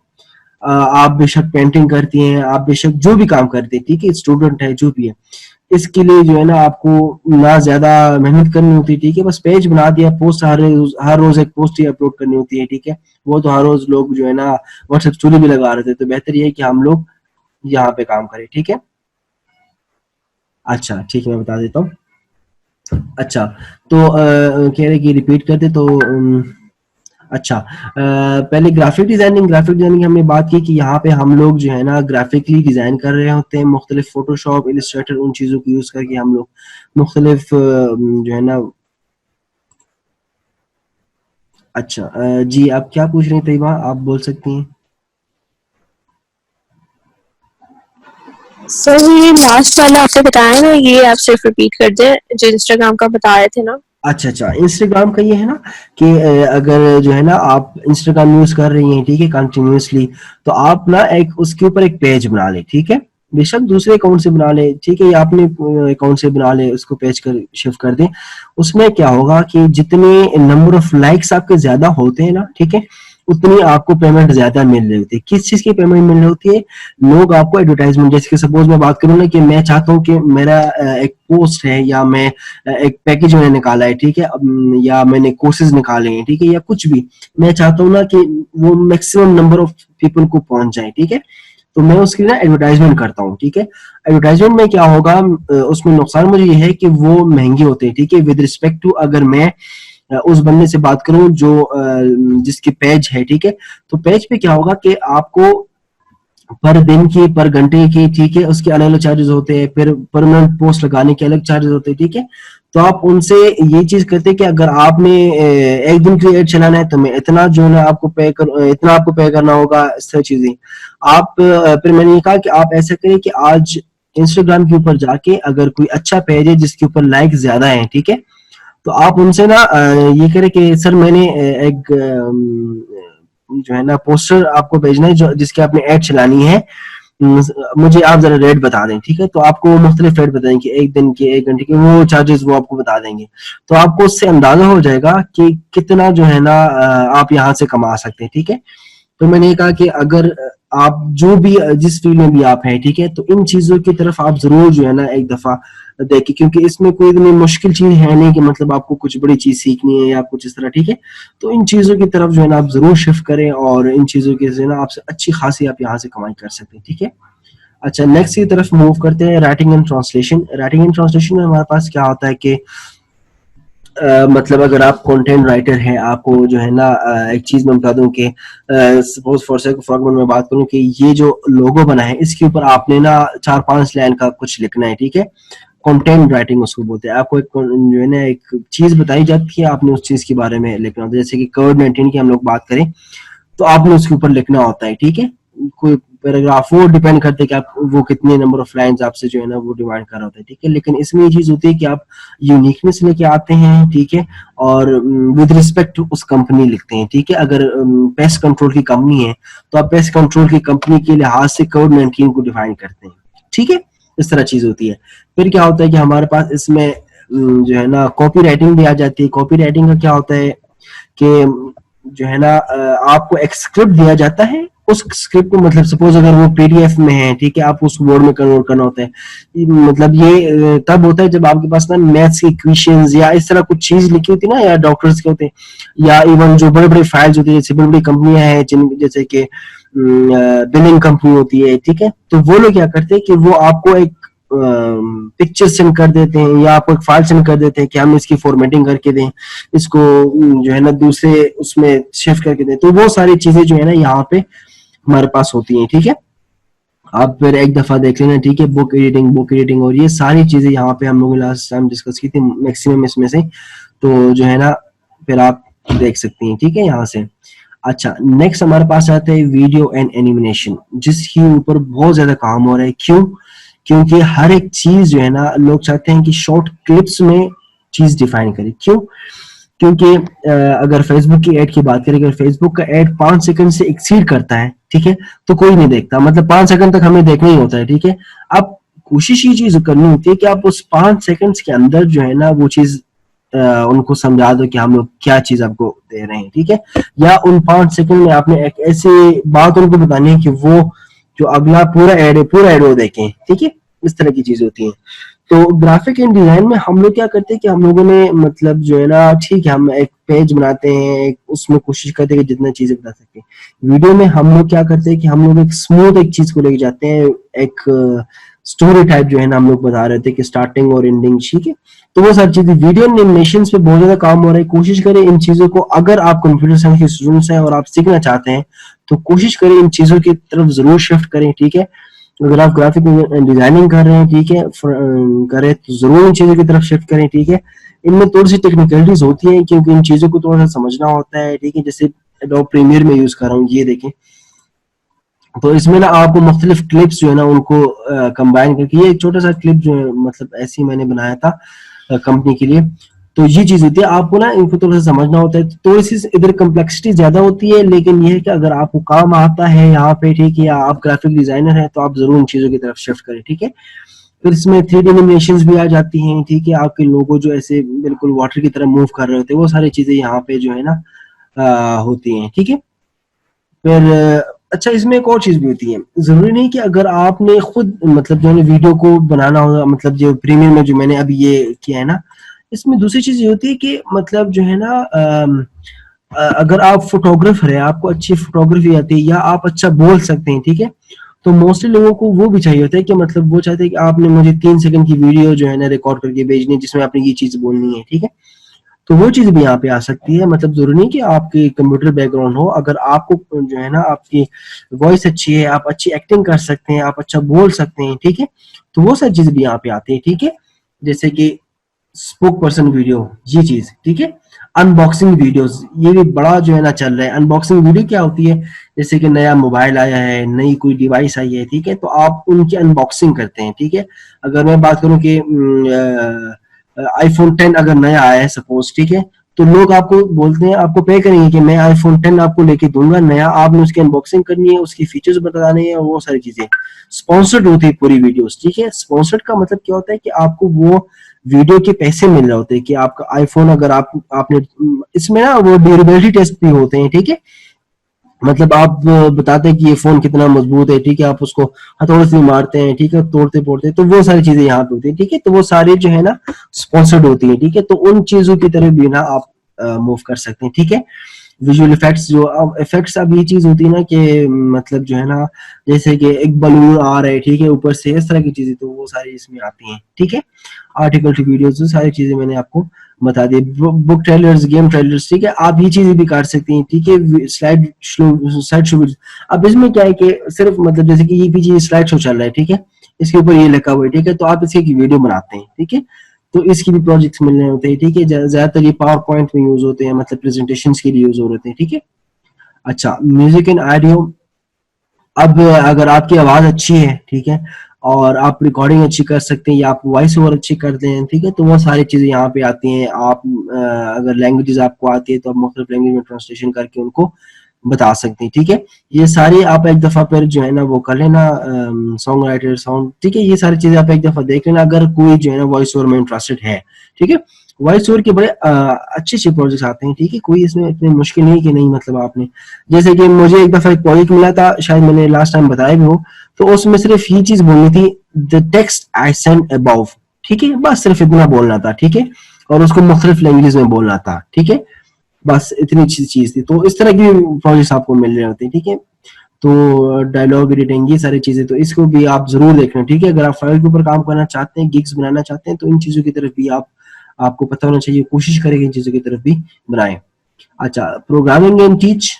S1: آپ بے شک پینٹنگ کرتی ہیں, آپ بے شک جو بھی کام کرتے ہیں, ٹھیک ہے, اسٹوڈنٹ ہے جو بھی ہے, اس کے لیے جو ہے نا آپ کو نہ زیادہ محنت کرنی ہوتی ہے, ٹھیک ہے. بس پیج بنا دیا, پوسٹ ہر روز ایک پوسٹ ہی اپلوڈ کرنی ہوتی ہے, ٹھیک ہے. وہ تو ہر روز لوگ جو ہے نا واٹس ایپ اسٹوری بھی لگا رہے تھے, تو بہتر یہ ہے کہ ہم لوگ یہاں پہ کام کریں, ٹھیک ہے. اچھا ٹھیک ہے, میں بتا دیتا ہوں. اچھا تو کہہ رہے کہ ریپیٹ کر دے تو اچھا پہلے گرافک ڈیزائننگ ہم نے بات کی کہ یہاں پہ ہم لوگ جو ہے نا گرافکلی ڈیزائن کر رہے ہوتے ہیں, مختلف فوٹو شاپ, السٹریٹر, ان چیزوں کو یوز کر کے ہم لوگ مختلف جو ہے نا. اچھا جی آپ کیا پوچھ رہے ہیں طیبہ, آپ بول سکتی ہیں.
S2: سر یہ لاسٹ والا آپ نے بتایا نا, یہ آپ صرف ریپیٹ کر دیں جو انسٹاگرام کا بتا رہے تھے نا.
S1: اچھا انسٹاگرام کا یہ ہے نا کہ اگر جو ہے نا آپ انسٹاگرام یوز کر رہی ہیں, ٹھیک ہے, کنٹینیوسلی, تو آپ نا ایک اس کے اوپر ایک پیج بنا لیں, ٹھیک ہے. بے شک دوسرے اکاؤنٹ سے بنا لیں, ٹھیک ہے, یا اپنے اکاؤنٹ سے بنا لیں, اس کو پیج کر شفٹ کر دیں. اس میں کیا ہوگا کہ جتنے نمبر آف لائکس آپ کے زیادہ ہوتے ہیں نا, ٹھیک ہے, اتنی آپ کو پیمنٹ زیادہ مل رہی ہوتی ہے. کس چیز کی پیمنٹ مل رہی ہوتی ہے, لوگ آپ کو ایڈورٹائزمنٹ, جیسے کہ سپوز میں بات کروں نا کہ میں چاہتا ہوں کہ میرا ایک پوسٹ ہے یا میں ایک پیکج میں نے نکالا ہے, ٹھیک ہے, یا میں نے کورسز نکالے ہیں, ٹھیک ہے, یا کچھ بھی میں چاہتا ہوں نا کہ وہ میکسیمم نمبر آف پیپل کو پہنچ جائے, ٹھیک ہے. تو میں اس کی نا ایڈورٹائزمنٹ کرتا ہوں, ٹھیک ہے. ایڈورٹائزمنٹ میں کیا ہوگا, اس میں نقصان مجھے یہ ہے کہ وہ مہنگے ہوتے ہیں, ٹھیک ہے, ود رسپیکٹ ٹو اگر میں اس بندے سے بات کروں جو جس کی پیج ہے, ٹھیک ہے. تو پیج پہ کیا ہوگا کہ آپ کو پر دن کی, پر گھنٹے کی, ٹھیک ہے, اس کے الگ الگ چارجز ہوتے ہیں, پھر پرماننٹ پوسٹ لگانے کے الگ چارجز ہوتے ہیں, ٹھیک ہے. تو آپ ان سے یہ چیز کرتے کہ اگر آپ نے ایک دن کی ایڈ چلانا ہے تو میں اتنا جو ہے آپ کو اتنا آپ کو پے کرنا ہوگا, اس طرح چیزیں آپ. پھر میں نے یہ کہا کہ آپ ایسا کریں کہ آج انسٹاگرام کے اوپر جا کے اگر کوئی اچھا پیج ہے جس کے اوپر لائک زیادہ ہیں, ٹھیک ہے, تو آپ ان سے نا یہ کریں کہ سر میں نے ایک جو ہے نا پوسٹر آپ کو بھیجنا ہے جس کی آپ نے ایڈ چلانی ہے, مجھے آپ ذرا ریٹ بتا دیں, ٹھیک ہے. تو آپ کو مختلف ریٹ بتائیں کہ ایک دن کے, ایک گھنٹے کے, وہ چارجز وہ آپ کو بتا دیں گے. تو آپ کو اس سے اندازہ ہو جائے گا کہ کتنا جو ہے نا آپ یہاں سے کما سکتے ہیں, ٹھیک ہے. تو میں نے یہ کہا کہ اگر آپ جو بھی جس فیلڈ میں بھی آپ ہیں, ٹھیک ہے, تو ان چیزوں کی طرف آپ ضرور جو ہے نا ایک دفعہ دیکھیں, کیونکہ اس میں کوئی اتنی مشکل چیز ہے نہیں کہ مطلب آپ کو کچھ بڑی چیز سیکھنی ہے یا کچھ اس طرح, ٹھیک ہے. تو ان چیزوں کی طرف جو ہے نا آپ ضرور شفٹ کریں, اور ان چیزوں کی جو ہے نا آپ سے اچھی خاصی آپ یہاں سے کمائی کر سکتے ہیں, ٹھیک ہے. اچھا نیکسٹ کی طرف موو کرتے ہیں, رائٹنگ اینڈ ٹرانسلیشن میں ہمارے پاس کیا ہوتا ہے کہ مطلب اگر آپ کنٹینٹ رائٹر ہیں, آپ کو جو ہے نا ایک چیز میں بتا دوں کہ سپوز فار میں بات کروں کہ یہ جو لوگو بنا ہے اس کے اوپر آپ نے نا 4-5 لائن کا کچھ لکھنا ہے, ٹھیک ہے. کنٹینٹ رائٹنگ اس کو بولتے ہیں. آپ کو ایک جو ہے نا ایک چیز بتائی جاتی ہے, آپ نے اس چیز کے بارے میں لکھنا ہوتا ہے. جیسے کہ کووڈ 19 کی ہم لوگ بات کریں تو آپ نے اس کے اوپر لکھنا ہوتا ہے, ٹھیک ہے, کوئی پیراگراف وہ ڈیپینڈ کرتے ہیں کہ آپ وہ کتنے نمبر آف لائنز آپ سے جو ہے نا وہ ڈیمانڈ کر رہا ہوتا ہے, ٹھیک ہے. لیکن اس میں یہ چیز ہوتی ہے کہ آپ یونیکنیس لے کے آتے ہیں, ٹھیک ہے, اور ود رسپیکٹ اس کمپنی لکھتے ہیں, ٹھیک ہے. اگر پیسٹ کنٹرول کی کمپنی ہے تو آپ پیسٹ کنٹرول کی کمپنی کے لحاظ سے کووڈ-19 کو ڈیفائن کرتے ہیں, ٹھیک ہے. اس طرح چیز ہوتی ہے. پھر کیا ہوتا ہے کہ ہمارے پاس اس میں جو ہے نا کاپی رائٹنگ بھی آ جاتی ہے. کاپی رائٹنگ کا کیا ہوتا ہے کہ جو ہے نا آپ کو ایک اسکرپٹ دیا جاتا ہے, اس اسکرپٹ کو مطلب سپوز اگر وہ پی ڈی ایف میں ہے, ٹھیک ہے, آپ اس ورڈ میں کنورٹ کرنا ہوتا ہے. مطلب یہ تب ہوتا ہے جب آپ کے پاس نا میتھس کی ایکویشنز یا اس طرح کچھ چیز لکھی ہوتی ہے نا, یا ڈاکٹرز کے ہوتے ہیں, یا ایون جو بڑے بڑے فائلز ہوتی ہیں, جیسے بڑی بڑی کمپنیاں ہیں جیسے کہ بلنگ کمپنی ہوتی ہے, ٹھیک ہے. تو وہ لوگ کیا کرتے ہیں کہ وہ آپ کو ایک پکچر سینڈ کر دیتے ہیں یا آپ کو ایک فائل سینڈ کر دیتے ہیں کہ ہم اس کی فارمیٹنگ کر کے دیں, اس کو جو ہے نا دوسرے اس میں شفٹ کر کے دیں. تو وہ ساری چیزیں جو ہے نا یہاں پہ ہمارے پاس ہوتی ہیں, ٹھیک ہے. آپ پھر ایک دفعہ دیکھ لینا, ٹھیک ہے, بک ایڈیٹنگ اور یہ ساری چیزیں یہاں پہ ہم لوگوں نے لاسٹ ٹائم ڈسکس کی تھی میکسیمم اس میں سے. تو جو ہے نا پھر آپ دیکھ سکتے ہیں, ٹھیک ہے, یہاں سے. اچھا, نیکسٹ ہمارے پاس آتا ہے ویڈیو اینڈ اینیمیشن, جس کے اوپر بہت زیادہ کام ہو رہا ہے. کیوں؟ کیونکہ ہر ایک چیز جو ہے نا لوگ چاہتے ہیں کہ شارٹ کلپس میں چیز ڈیفائن کرے. کیوں؟ کیونکہ اگر فیس بک کی ایڈ کی بات کریں, اگر فیس بک کا ایڈ 5 سیکنڈ سے ایکسیڈ کرتا ہے, ٹھیک ہے, تو کوئی نہیں دیکھتا. مطلب 5 سیکنڈ تک ہمیں دیکھنا ہی ہوتا ہے, ٹھیک ہے. اب کوشش یہ چیز کرنی ہوتی ہے کہ آپ اس 5 سیکنڈز کے اندر جو ہے نا وہ چیز ان کو سمجھا دو کہ ہم لوگ کیا چیز آپ کو دے رہے ہیں, ٹھیک ہے. یا ان 5 سیکنڈ میں آپ نے ایک ایسی بات ان کو بتانی ہے کہ وہ جو اگلا پورا ایڈ وہ دیکھیں, ٹھیک ہے. اس طرح کی چیزیں ہوتی ہیں. تو گرافک اینڈ ڈیزائن میں ہم لوگ کیا کرتے ہیں کہ ہم لوگوں نے مطلب جو ہے نا, ٹھیک ہے, ہم ایک پیج بناتے ہیں, اس میں کوشش کرتے ہیں کہ جتنا چیزیں بتا سکتے ہیں. ویڈیو میں ہم لوگ کیا کرتے ہیں کہ ہم لوگ ایک اسموتھ ایک چیز کو لے کے جاتے ہیں, ایک اسٹوری ٹائپ جو ہے نا ہم لوگ بتا رہے تھے کہ اسٹارٹنگ اور اینڈنگ, ٹھیک ہے. تو وہ ساری چیزیں ویڈیو اینیمیشنز پہ بہت زیادہ کام ہو رہا ہے. کوشش کریں ان چیزوں کو, اگر آپ کمپیوٹر سائنس کے اسٹوڈنٹس ہیں اور آپ سیکھنا چاہتے ہیں تو کوشش کریں ان چیزوں کی طرف ضرور شفٹ کریں, ٹھیک ہے. اگر آپ گرافک ڈیزائننگ کر رہے ہیں, ٹھیک ہے, کریں تو ضرور ان چیزوں کی طرف شفٹ کریں, ٹھیک ہے. ان میں تھوڑی سی ٹیکنیکلٹیز ہوتی ہیں کیونکہ ان چیزوں کو تھوڑا سا سمجھنا ہوتا ہے, ٹھیک ہے. جیسے ایڈوب پریمیئر میں یوز کر رہا ہوں, یہ دیکھیں. تو اس میں نا آپ کو مختلف کلپس جو ہے نا ان کو کمبائن کر کے, یہ ایک چھوٹا سا کلپ جو ہے مطلب ایسے ہی میں نے بنایا تھا کمپنی کے لیے. تو یہ چیز ہوتی ہے, آپ کو نا ان کو تھوڑا سا سمجھنا ہوتا ہے. تھوڑی سی ادھر کمپلیکسٹی زیادہ ہوتی ہے, لیکن یہ ہے کہ اگر آپ کو کام آتا ہے یہاں پہ, ٹھیک ہے, یا آپ گرافک ڈیزائنر ہیں تو آپ ضرور ان چیزوں کی طرف شفٹ کریں, ٹھیک ہے. پھر اس میں 3D اینیمیشنز بھی آ جاتی ہیں, ٹھیک ہے. آپ کے لوگو جو ایسے بالکل واٹر کی طرح موو کر رہے ہوتے ہیں, وہ ساری چیزیں یہاں پہ جو ہے نا ہوتی ہیں, ٹھیک ہے. پھر اچھا, اس میں ایک اور چیز بھی ہوتی ہے. ضروری نہیں کہ اگر آپ نے خود مطلب جو ہے ویڈیو کو بنانا ہوگا, مطلب جو پریمیئر میں جو میں نے ابھی یہ کیا ہے نا, اس میں دوسری چیز یہ ہوتی ہے کہ مطلب جو ہے نا اگر آپ فوٹوگرافر ہیں, آپ کو اچھی فوٹوگرافی آتی ہے یا آپ اچھا بول سکتے ہیں, ٹھیک ہے, تو موسٹلی لوگوں کو وہ بھی چاہیے ہوتا ہے کہ مطلب وہ چاہتے ہیں کہ آپ نے مجھے 3 سیکنڈ کی ویڈیو جو ہے نا ریکارڈ کر کے بھیجنی ہے جس میں آپ نے یہ چیز بولنی ہے, ٹھیک ہے. تو وہ چیز بھی یہاں پہ آ سکتی ہے. مطلب ضروری نہیں کہ آپ کی کمپیوٹر بیک گراؤنڈ ہو, اگر آپ کو جو ہے نا آپ کی وائس اچھی ہے, آپ اچھی ایکٹنگ کر سکتے ہیں, آپ اچھا بول سکتے ہیں, ٹھیک ہے, تو وہ ساری چیز بھی یہاں پہ آتی ہے, ٹھیک ہے. جیسے کہ اسپوک پرسن ویڈیو, یہ چیز, ٹھیک ہے. ان باکسنگ ویڈیوز, یہ بھی بڑا جو ہے نا چل رہا ہے. ان باکسنگ ویڈیو کیا ہوتی ہے, جیسے کہ نیا موبائل آیا ہے, نئی کوئی ڈیوائس آئی ہے, ٹھیک ہے, تو آپ ان کی ان باکسنگ کرتے ہیں, ٹھیک ہے. اگر میں بات کروں کہ آئی فون 10 اگر نیا آیا ہے سپوز, ٹھیک ہے, تو لوگ آپ کو بولتے ہیں, آپ کو پے کریں گے کہ میں آئی فون 10 آپ کو لے کے دوں گا نیا, آپ نے اس کی انباکسنگ کرنی ہے, اس کی فیچرز بتانے ہیں, اور وہ ساری چیزیں. اسپانسرڈ ہوتی ہے پوری ویڈیوز, ٹھیک ہے. اسپانسرڈ کا مطلب کیا ہوتا ہے کہ آپ کو وہ ویڈیو کے پیسے مل رہے ہوتے ہیں کہ آپ کا آئی فون اگر آپ نے اس میں نا وہ ڈیوریبلٹی ٹیسٹ بھی ہوتے ہیں, ٹھیک ہے. مطلب آپ بتاتے ہیں کہ یہ فون کتنا مضبوط ہے, ٹھیک ہے, آپ اس کو ہتھوڑے سے مارتے ہیں, ٹھیک ہے, توڑتے پھوڑتے, تو وہ ساری چیزیں یہاں پہ ہوتی ہیں, ٹھیک ہے. تو وہ ساری جو ہے نا اسپانسرڈ ہوتی ہے, ٹھیک ہے. تو ان چیزوں کی طرف بھی نا آپ موو کر سکتے ہیں, ٹھیک ہے. ویژول افیکٹس, جو افیکٹس اب یہ چیز ہوتی ہے نا کہ مطلب جو ہے نا جیسے کہ ایک بلون آ رہا ہے, ٹھیک ہے, اوپر سے, اس طرح کی چیزیں, تو وہ ساری اس میں آتی ہیں, ٹھیک ہے. آرٹیکل ویڈیوز, ساری چیزیں میں نے آپ کو بتا دی. بک ٹریلرز, گیم ٹریلرز, ٹھیک ہے, آپ یہ چیزیں بھی کر سکتے ہیں, ٹھیک ہے. سلائڈ شو, اب اس میں کیا ہے کہ صرف مطلب جیسے کہ یہ پیچھے سلائڈ شو چل رہا ہے, ٹھیک ہے, اس کے اوپر یہ لکھا ہوا ہے, ٹھیک ہے, تو آپ اس کی ویڈیو بناتے ہیں, ٹھیک ہے. تو اس کی بھی پروجیکٹس ملنے ہوتے ہیں, ٹھیک ہے. زیادہ تر یہ پاور پوائنٹ میں یوز ہوتے ہیں, مطلب پریزنٹیشنز کے لیے یوز ہو رہے ہیں, ٹھیک ہے. اچھا, میوزک اینڈ آڈیو, اب اگر آپ کی آواز اچھی ہے ٹھیک ہے اور آپ ریکارڈنگ اچھی کر سکتے ہیں یا آپ وائس اوور اچھی کرتے ہیں ٹھیک ہے تو وہ ساری چیزیں یہاں پہ آتی ہیں. آپ اگر لینگویجز آپ کو آتی ہے تو آپ مختلف لینگویج میں ٹرانسلیشن کر کے ان کو بتا سکتے ہیں ٹھیک ہے. یہ ساری آپ ایک دفعہ پھر جو ہے نا وہ کر لینا سانگ رائٹر ساؤنڈ ٹھیک ہے. یہ ساری چیزیں آپ ایک دفعہ دیکھ لینا اگر کوئی جو ہے نا وائس اوور میں انٹرسٹڈ ہے ٹھیک ہے. وائس اوور کے بڑے اچھے اچھے پروجیکٹس آتے ہیں ٹھیک ہے. کوئی اس میں اتنی مشکل نہیں کہ نہیں مطلب آپ نے جیسے کہ مجھے ایک دفعہ ایک پروجیکٹ ملا تھا شاید میں نے لاسٹ ٹائم بتایا بھی ہو تو اس میں صرف یہ چیز بولنی تھی the text I sent above ٹھیک ہے. بس صرف اتنا بولنا تھا ٹھیک ہے اور اس کو مختلف لینگویج میں بولنا تھا ٹھیک ہے. بس اتنی اچھی چیز تھی. تو اس طرح کی پروجیکٹس آپ کو مل رہے ہوتے ہیں ٹھیک ہے. تو ڈائلاگ ایڈیٹنگ یہ ساری چیزیں تو اس کو بھی آپ ضرور دیکھنا ٹھیک ہے. اگر آپ فائل کے اوپر کام کرنا چاہتے ہیں گگس بنانا چاہتے ہیں تو ان چیزوں کی طرف بھی آپ کو پتہ ہونا چاہیے کوشش کریں کہ ان چیزوں کی طرف بھی بنائیں. اچھا پروگرامنگ اینڈ ٹیچ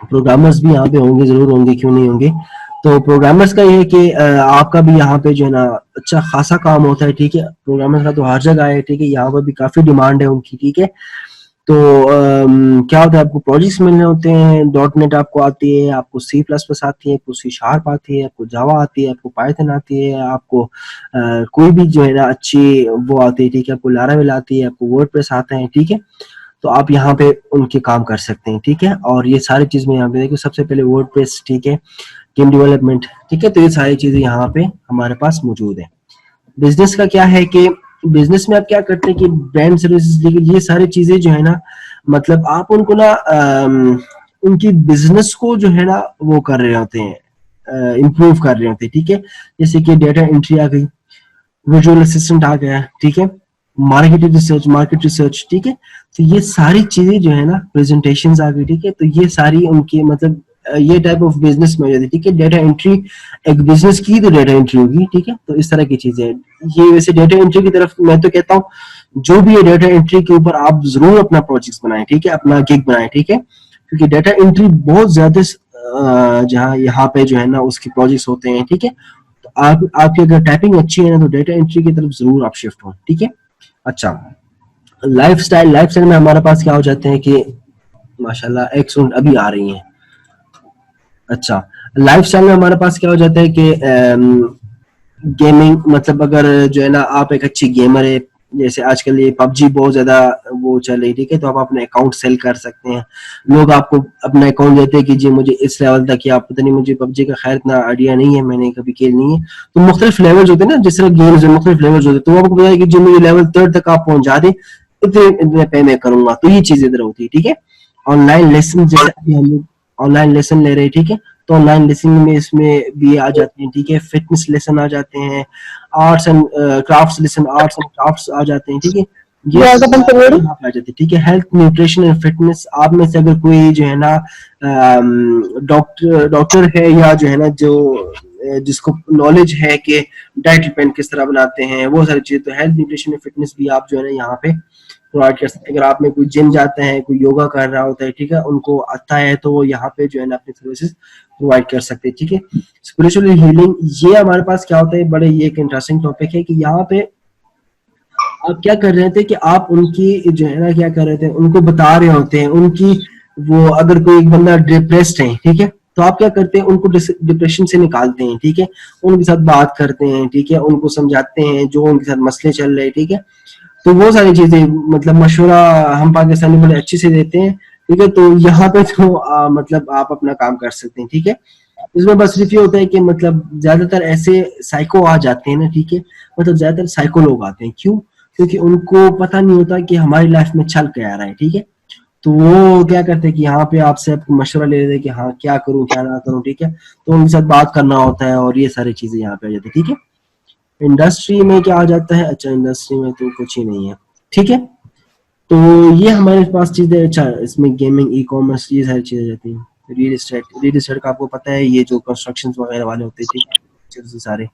S1: پروگرامرز بھی یہاں پہ ہوں گے ضرور ہوں گے کیوں نہیں ہوں گے. تو پروگرامرز کا یہ ہے کہ آپ کا بھی یہاں پہ جو ہے نا اچھا خاصا کام ہوتا ہے ٹھیک ہے. پروگرامرز کا تو ہر جگہ ہے ٹھیک ہے. یہاں پر بھی کافی ڈیمانڈ ہے ان کی ٹھیک ہے. تو کیا ہوتا ہے آپ کو پروجیکٹس ملنے ہوتے ہیں. ڈاٹ نیٹ آپ کو آتی ہے, آپ کو سی پلس پلس آتی ہے, آپ کو سی شارپ آتی ہے, آپ کو جاوا آتی ہے, آپ کو پائتھن آتی ہے, آپ کو کوئی بھی جو ہے نا اچھی وہ آتی ہے ٹھیک ہے. آپ کو لاراویل آتی ہے, آپ کو ورڈ پریس آتے ہیں ٹھیک ہے. تو آپ یہاں پہ ان کے کام کر سکتے ہیں ٹھیک ہے. اور یہ ساری چیز میں یہاں پہ دیکھیں سب سے پہلے ورڈ پریس ٹھیک ہے, گیم ڈیولپمنٹ ٹھیک ہے. تو یہ ساری چیزیں یہاں پہ ہمارے پاس موجود ہیں. بزنس کا کیا ہے کہ بزنس میں آپ کیا کرتے ہیں کہ برانڈ سروسز یہ ساری چیزیں جو ہے نا مطلب آپ ان کو نا ان کی بزنس کو جو ہے نا وہ کر رہے ہوتے ہیں امپروو کر رہے ہوتے ہیں ٹھیک ہے. جیسے کہ ڈیٹا انٹری آ گئی, ویژول اسسٹنٹ آ گیا ٹھیک ہے, مارکیٹ ریسرچ ٹھیک ہے. تو یہ ساری چیزیں جو ہے نا پریزنٹیشنز آ گئی ٹھیک ہے. تو یہ ساری ان کی مطلب یہ ٹائپ آف بزنس میں ہو جاتی ہے ٹھیک ہے. ڈیٹا انٹری ایک بزنس کی تو ڈیٹا انٹری ہوگی ٹھیک ہے. تو اس طرح کی چیزیں یہ ویسے ڈیٹا انٹری کی طرف میں تو کہتا ہوں جو بھی ہے ڈیٹا انٹری کے اوپر آپ ضرور اپنا پروجیکٹ بنائیں ٹھیک ہے, اپنا گگ بنائیں ٹھیک ہے. کیونکہ ڈیٹا انٹری بہت زیادہ جہاں یہاں پہ جو ہے نا اس کے پروجیکٹس ہوتے ہیں ٹھیک ہے. تو آپ کی اگر ٹائپنگ اچھی ہے نا تو ڈیٹا انٹری کی طرف ضرور آپ شفٹ ہوں ٹھیک ہے. اچھا لائف اسٹائل میں ہمارے پاس کیا ہو جاتے ہیں کہ ماشاء اللہ ایک سیکنڈ ابھی آ رہی ہیں. اچھا لائف اسٹائل میں ہمارے پاس کیا ہو جاتا ہے کہ گیمنگ مطلب اگر جو ہے نا آپ ایک اچھی گیمر ہے جیسے آج کل یہ پب جی بہت زیادہ وہ چل رہی ٹھیک ہے. تو آپ اپنے اکاؤنٹ سیل کر سکتے ہیں. لوگ آپ کو اپنا اکاؤنٹ دیتے ہیں کہ جی مجھے اس لیول تک یا پتہ نہیں مجھے پب جی کا خیر اتنا آئیڈیا نہیں ہے, میں نے کبھی کھیل نہیں ہے. تو مختلف لیولز ہوتے ہیں نا جس طرح گیمز میں مختلف لیولز ہوتے ہیں. تو وہ آپ کو بتایا کہ جو مجھے لیول 3 تک آپ پہنچا دیں اتنے پے میں کروں گا. تو یہ چیز ادھر ہوتی ہے ٹھیک ہے. آن لائن لیسن جیسے ابھی ہم لوگ آن لائن لیسن لے رہے ٹھیک ہے. تو آن لائن لیسن میں اس میں بھی آ جاتے ہیں ٹھیک ہے. فٹنس لیسن آ جاتے ہیں, arts and crafts lesson arts and crafts آ جاتے ہیں ٹھیک ہے. یہ یہاں پہ آ جاتے ہیں ٹھیک ہے. ہیلتھ نیوٹریشن اینڈ فٹنس آپ میں سے اگر کوئی جو ہے نا ڈاکٹر ہے یا جو ہے نا جو جس کو نالج ہے کہ ڈائٹ پین کس طرح بناتے ہیں وہ ساری چیزیں تو ہیلتھ نیوٹریشن فٹنس بھی آپ جو ہے نا یہاں پہ پرووائڈ کر سکتے ہیں. اگر آپ میں کوئی جم جاتا ہے کوئی یوگا کر رہا ہوتا ہے ٹھیک ہے ان کو آتا ہے تو وہ یہاں پہ جو ہے نا اپنی سروسز پرووائڈ کر سکتے ہیں ٹھیک ہے. اسپرچل ہیلنگ یہ ہمارے پاس کیا ہوتا ہے بڑے یہ ایک انٹرسٹنگ ٹاپک ہے کہ یہاں پہ آپ کیا کر رہے تھے کہ آپ ان کی جو ہے نا کیا کر رہے تھے ان کو بتا رہے ہوتے ہیں ان کی وہ اگر کوئی بندہ ڈپریسڈ ہے ٹھیک ہے تو آپ کیا کرتے ہیں ان کو ڈپریشن سے نکالتے ہیں ٹھیک ہے. ان کے ساتھ بات کرتے ہیں ٹھیک ہے, ان کو سمجھاتے ہیں جو ان کے ساتھ مسئلے چل رہے ٹھیک ہے. تو وہ ساری چیزیں مطلب مشورہ ہم پاکستانی بڑے اچھے سے دیتے ہیں ٹھیک ہے. تو یہاں پہ تو مطلب آپ اپنا کام کر سکتے ہیں ٹھیک ہے. اس میں بس صرف یہ ہوتا ہے کہ مطلب زیادہ تر ایسے سائیکو آ جاتے ہیں نا ٹھیک ہے. مطلب زیادہ تر سائیکو لوگ آتے ہیں کیوں کیونکہ ان کو پتہ نہیں ہوتا کہ ہماری لائف میں چل کے آ رہا ہے ٹھیک ہے. تو وہ کیا کرتے ہیں کہ یہاں پہ آپ سے مشورہ لے لیتے کہ ہاں کیا کروں کیا نہ کروں ٹھیک ہے. تو ان کے ساتھ بات کرنا ہوتا ہے اور یہ ساری چیزیں یہاں پہ آ جاتی ہے ٹھیک ہے. انڈسٹری میں کیا آ جاتا ہے اچھا انڈسٹری میں تو کچھ ہی نہیں ہے ٹھیک ہے. تو یہ ہمارے پاس چیزیں اچھا اس میں گیمنگ ای کامرس یہ ساری چیزیں جاتی ہیں. ریل اسٹیٹ کا آپ کو پتا ہے یہ جو کنسٹرکشن وغیرہ والے ہوتے تھے سارے.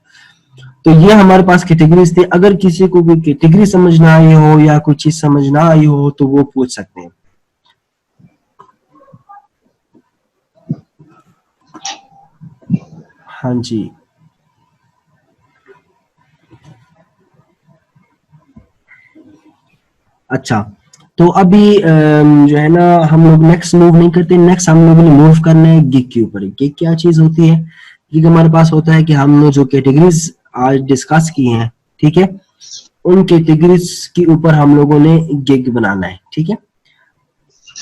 S1: تو یہ ہمارے پاس کیٹیگریز تھے. اگر کسی کو بھی کیٹیگری سمجھ نہ آئی ہو یا کوئی چیز سمجھ نہ آئی ہو تو وہ پوچھ سکتے ہیں. ہاں جی اچھا تو ابھی جو ہے نا ہم لوگ نیکسٹ موو نہیں کرتے. نیکسٹ ہم لوگوں نے موو کرنا ہے گگ کے اوپر. گگ کیا چیز ہوتی ہے؟ گگ ہمارے پاس ہوتا ہے کہ ہم نے جو کیٹیگریز آج ڈسکس کی ہیں ٹھیک ہے, ان کیٹیگریز کے اوپر ہم لوگوں نے گگ بنانا ہے. ٹھیک ہے,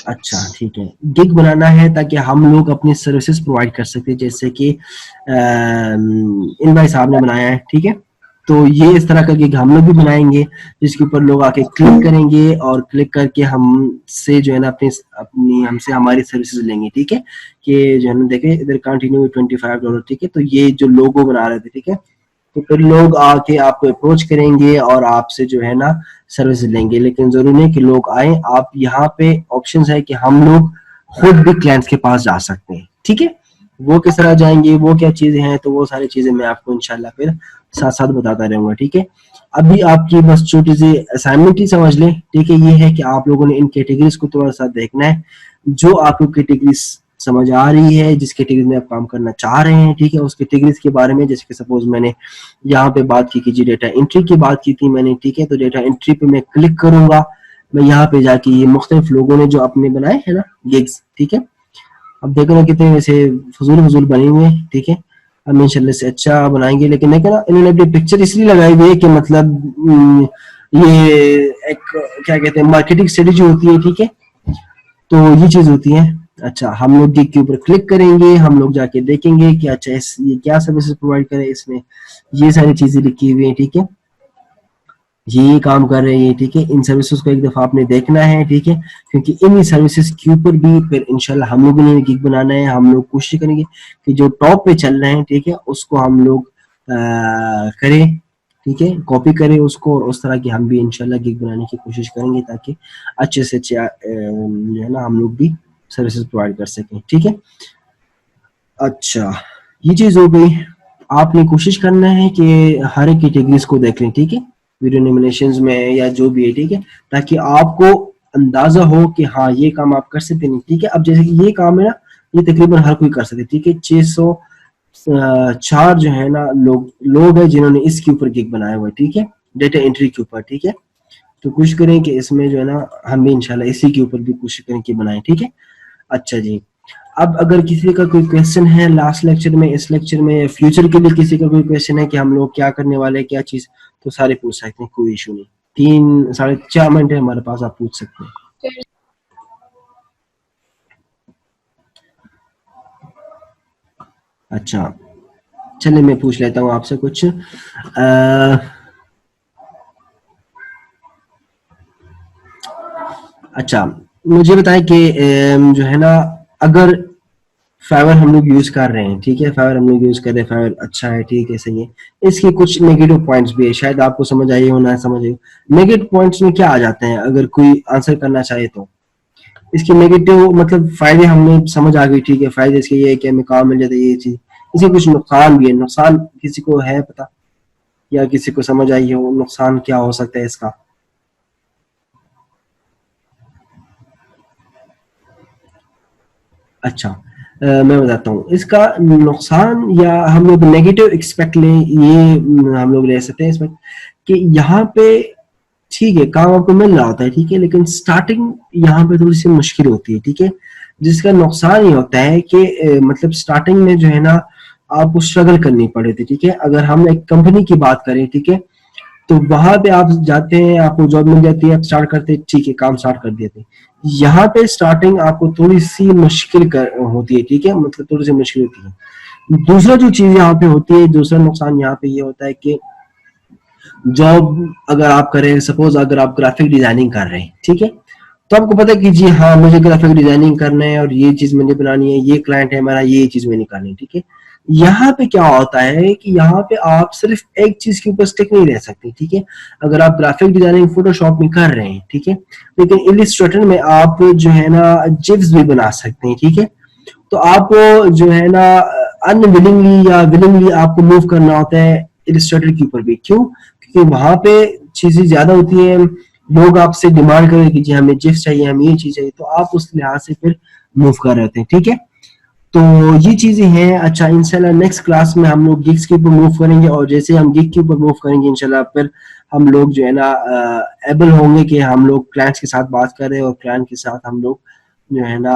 S1: اچھا ٹھیک ہے, گگ بنانا ہے تاکہ ہم لوگ اپنی سروسز پرووائڈ کر سکتے, جیسے کہ ان بھائی صاحب نے بنایا ہے. ٹھیک ہے, تو یہ اس طرح کا گگ ہم لوگ بھی بنائیں گے جس کے اوپر لوگ آ کے کلک کریں گے اور کلک کر کے ہم سے جو ہے نا اپنی ہم سے ہماری سروسز لیں گے. ٹھیک ہے, کہ جو ہے نا دیکھیں ادھر کنٹینیو $25. ٹھیک ہے, تو یہ جو لوگو بنا رہے تھے ٹھیک ہے, تو پھر لوگ آ کے آپ کو اپروچ کریں گے اور آپ سے جو ہے نا سروس لیں گے. لیکن ضروری نہیں کہ لوگ آئیں, آپ یہاں پہ آپشنز ہے کہ ہم لوگ خود بھی کلائنٹس کے پاس جا سکتے ہیں. ٹھیک ہے, وہ کس طرح جائیں گے, وہ کیا چیزیں ہیں, تو وہ ساری چیزیں میں آپ کو انشاءاللہ پھر ساتھ ساتھ بتاتا رہوں گا. ٹھیک ہے, ابھی آپ کی بس چھوٹی سی اسائنمنٹ ہی سمجھ لیں. ٹھیک ہے, یہ ہے کہ آپ لوگوں نے ان کیٹیگریز کو تھوڑا سا دیکھنا ہے, جو آپ کو کیٹیگریز سمجھ آ رہی ہے, جس کیٹیگری میں آپ کام کرنا چاہ رہے ہیں. ٹھیک ہے, اس کیٹیگریز کے بارے میں, جیسے کہ سپوز میں نے یہاں پہ بات کی جی ڈیٹا انٹری کی بات کی تھی میں نے. ٹھیک ہے, تو ڈیٹا انٹری پہ میں کلک کروں گا, میں یہاں پہ جا کے یہ مختلف لوگوں نے جو اپنے بنائے ہیں نا گگز. ٹھیک ہے, اب دیکھو نا کتنے ویسے فضول بنے ہوئے ہیں. ٹھیک ہے, ہم انشاءاللہ سے اچھا بنائیں گے. لیکن دیکھیں نا انہوں نے اپنی پکچر اس لیے لگائی ہوئی ہے کہ مطلب یہ ایک کیا کہتے ہیں مارکیٹنگ اسٹریٹجی ہوتی ہے. ٹھیک ہے, تو یہ چیز ہوتی ہے. اچھا, ہم لوگ گگ کے اوپر کلک کریں گے, ہم لوگ جا کے دیکھیں گے کہ اچھا یہ کیا سروسز پرووائڈ کرے, اس میں یہ ساری چیزیں لکھی ہوئی ہیں. ٹھیک ہے, یہ کام کر رہے ہیں. ٹھیک ہے, ان سروسز کو ایک دفعہ آپ نے دیکھنا ہے. ٹھیک ہے, کیونکہ ان سروسز کے اوپر بھی پھر انشاءاللہ ہم لوگوں نے گگ بنانا ہے. ہم لوگ کوشش کریں گے کہ جو ٹاپ پہ چل رہے ہیں ٹھیک ہے اس کو ہم لوگ کریں. ٹھیک ہے, کاپی کریں اس کو, اور اس طرح کی ہم بھی انشاءاللہ گگ بنانے کی کوشش کریں گے تاکہ اچھے سے اچھے جو ہے نا ہم لوگ بھی سروسز پرووائڈ کر سکیں. ٹھیک ہے, اچھا یہ چیز ہو گئی. آپ نے کوشش کرنا ہے کہ ہر ایک کیٹیگریز کو دیکھ لیں. ٹھیک ہے, ویڈیو نومینیشنز میں یا جو بھی ہے. ٹھیک ہے, تاکہ آپ کو اندازہ ہو کہ ہاں یہ کام آپ کر سکتے نہیں. ٹھیک ہے, اب جیسے کہ یہ کام ہے نا یہ تقریباً ہر کوئی کر سکتے. ٹھیک ہے, 604 جو ہے نا لوگ ہیں جنہوں نے اس کے اوپر گگ بنایا ہوا ہے. ٹھیک ہے, ڈیٹا انٹری کے اوپر. ٹھیک ہے, تو کوشش کریں کہ اس میں جو ہے نا ہم بھی انشاءاللہ اسی کے اوپر بھی کوشش کریں کہ بنائیں. ٹھیک ہے, اچھا جی, اب اگر کسی کا کوئی کویسچن ہے لاسٹ لیکچر میں, اس لیکچر میں, فیوچر کے لیے کسی کا کوئی کویسچن ہے کہ ہم لوگ کیا کرنے والے ہیں کیا چیز, تو سارے پوچھ سکتے ہیں, کوئی ایشو نہیں. 3-4.5 منٹ ہے ہمارے پاس, آپ پوچھ سکتے ہیں. اچھا چلے میں پوچھ لیتا ہوں آپ سے کچھ. اچھا مجھے بتائیں کہ جو ہے نا اگر فائبر ہم لوگ یوز کر رہے ہیں. ٹھیک ہے, فائبر ہم لوگ یوز کر رہے ہیں, فائبر اچھا ہے. ٹھیک ہے, صحیح ہے. اس کے کچھ نیگیٹو پوائنٹس بھی ہے, شاید آپ کو سمجھ آئیے ہو نہ سمجھ آئیے. نیگیٹو پوائنٹس میں کیا آ جاتے ہیں اگر کوئی آنسر کرنا چاہے تو؟ اس کے نیگیٹو مطلب فائدے ہم نے سمجھ آ گئی. ٹھیک ہے, فائدے اس کے یہ ہے کہ ہمیں کام مل جاتا ہے یہ چیز. اس کے کچھ نقصان بھی ہے. نقصان کسی کو ہے پتا یا کسی کو سمجھ آئی ہو نقصان کیا ہو سکتا ہے اس کا؟ اچھا میں بتاتا ہوں اس کا نقصان, یا ہم لوگ نیگیٹو ایکسپیکٹ لیں, یہ ہم لوگ لے سکتے ہیں اس میں کہ یہاں پہ ٹھیک ہے کام آپ کو مل رہا ہوتا ہے. ٹھیک ہے, لیکن سٹارٹنگ یہاں پہ تھوڑی سی مشکل ہوتی ہے. ٹھیک ہے, جس کا نقصان یہ ہوتا ہے کہ مطلب سٹارٹنگ میں جو ہے نا آپ کو اسٹرگل کرنی پڑے تھی. ٹھیک ہے, اگر ہم ایک کمپنی کی بات کریں ٹھیک ہے تو وہاں پہ آپ جاتے ہیں, آپ کو جاب مل جاتی ہے, آپ اسٹارٹ کرتے ہیں, ٹھیک ہے کام اسٹارٹ کر دیتے ہیں. یہاں پہ اسٹارٹنگ آپ کو تھوڑی سی مشکل ہوتی ہے. ٹھیک ہے, مطلب تھوڑی سی مشکل ہوتی ہے. دوسرا جو چیز یہاں پہ ہوتی ہے, دوسرا نقصان یہاں پہ یہ ہوتا ہے کہ جاب اگر آپ کریں, سپوز اگر آپ گرافک ڈیزائننگ کر رہے ہیں ٹھیک ہے, تو آپ کو پتا ہے کہ جی ہاں مجھے گرافک ڈیزائننگ کرنا ہے اور یہ چیز میں نے بنانی ہے, یہ کلائنٹ ہے ہمارا, یہ چیز میں نکالنی ہے. ٹھیک ہے, یہاں پہ کیا ہوتا ہے کہ یہاں پہ آپ صرف ایک چیز کے اوپر اسٹک نہیں رہ سکتے. ٹھیک ہے, اگر آپ گرافک ڈیزائننگ فوٹو شاپ میں کر رہے ہیں ٹھیک ہے, لیکن السٹریٹر میں آپ جو ہے نا جیفس بھی بنا سکتے ہیں. ٹھیک ہے, تو آپ جو ہے نا ان ولنگلی یا ولنگلی آپ کو موو کرنا ہوتا ہے السٹریٹر کے اوپر بھی. کیوں؟ کیونکہ وہاں پہ چیزیں زیادہ ہوتی ہیں, لوگ آپ سے ڈیمانڈ کریں کہ جی ہمیں جیفس چاہیے, ہمیں یہ چیز چاہیے, تو آپ اس لحاظ سے پھر موو کر رہے تھے. ٹھیک ہے, تو یہ چیزیں ہیں. اچھا انشاءاللہ نیکسٹ کلاس میں ہم لوگ گگس کے اوپر موو کریں گے, اور جیسے ہم گگ کے اوپر موو کریں گے انشاءاللہ پھر ہم لوگ جو ہے نا ایبل ہوں گے کہ ہم لوگ کلائنٹس کے ساتھ بات کریں اور کلائنٹ کے ساتھ ہم لوگ جو ہے نا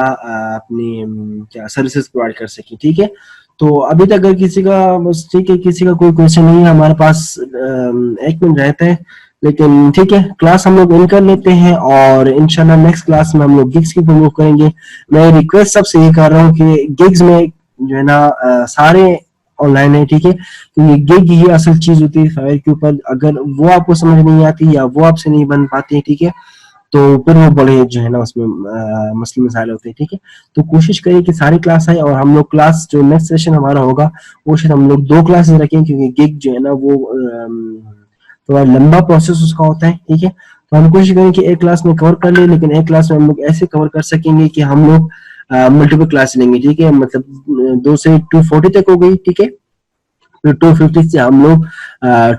S1: اپنی کیا سروسز پرووائڈ کر سکیں. ٹھیک ہے, تو ابھی تک اگر کسی کا بس ٹھیک ہے, کسی کا کوئی کوشچن نہیں ہے, ہمارے پاس 1 منٹ رہتا ہے, لیکن ٹھیک ہے کلاس ہم لوگ ان کر لیتے ہیں اور انشاءاللہ نیکسٹ کلاس میں ہم لوگ گگس کی پروموٹ کریں گے. میں ریکویسٹ سب سے یہ کر رہا ہوں کہ گگس میں جو ہے نا سارے آن لائن ہے. ٹھیک ہے, کیونکہ گگ یہ اصل چیز ہوتی ہے فائر کے اوپر, اگر وہ آپ کو سمجھ نہیں آتی یا وہ آپ سے نہیں بن پاتی ہے, ٹھیک ہے, تو پھر وہ بڑے جو ہے نا اس میں مسئلے مسائل ہوتے ہیں. ٹھیک ہے, تو کوشش کریں کہ ساری کلاس آئے, اور ہم لوگ کلاس جو نیکسٹ سیشن ہمارا ہوگا وہ شاید ہم لوگ 2 کلاسز رکھیں, کیونکہ گگ جو ہے نا وہ تھوڑا لمبا پروسیس اس کا ہوتا ہے. ٹھیک ہے, تو ہم کوشش کریں کہ ایک کلاس میں کور کر لیں, لیکن ایک کلاس میں ہم لوگ ایسے کور کر سکیں گے کہ ہم لوگ ملٹیپل کلاس لیں گے. ٹھیک ہے, مطلب 2 سے 240 تک ہو گئی. ٹھیک ہے, پھر 250 سے ہم لوگ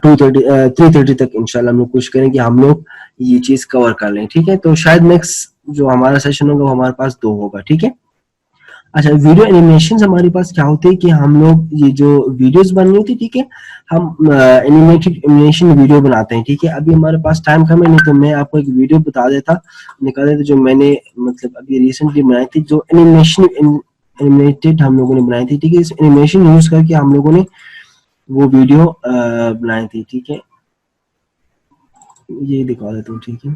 S1: 330 تک انشاءاللہ ہم لوگ کوشش کریں کہ ہم لوگ یہ چیز کور کر لیں. ٹھیک ہے, تو شاید نیکسٹ جو ہمارا سیشن ہوگا وہ ہمارے پاس 2 ہوگا. ٹھیک ہے, اچھا ویڈیو اینیمیشن ہمارے پاس کیا ہوتے ہیں کہ ہم لوگ یہ جو ویڈیوز بننی ہوتی, ٹھیک ہے, ہم اینیمیشن ویڈیو بناتے ہیں. ٹھیک ہے, ابھی ہمارے پاس ٹائم کم ہے, نہیں تو میں آپ کو ایک ویڈیو بتا دیتا, نکال دیتا جو میں نے مطلب ابھی ریسنٹلی بنائی تھی, جو اینیمیٹڈ ہم لوگوں نے بنائی تھی. ٹھیک ہے, اس اینیمیشن یوز کر کے ہم لوگوں نے وہ ویڈیو بنائی تھی. ٹھیک ہے, یہ دکھا دیتا ہوں. ٹھیک ہے,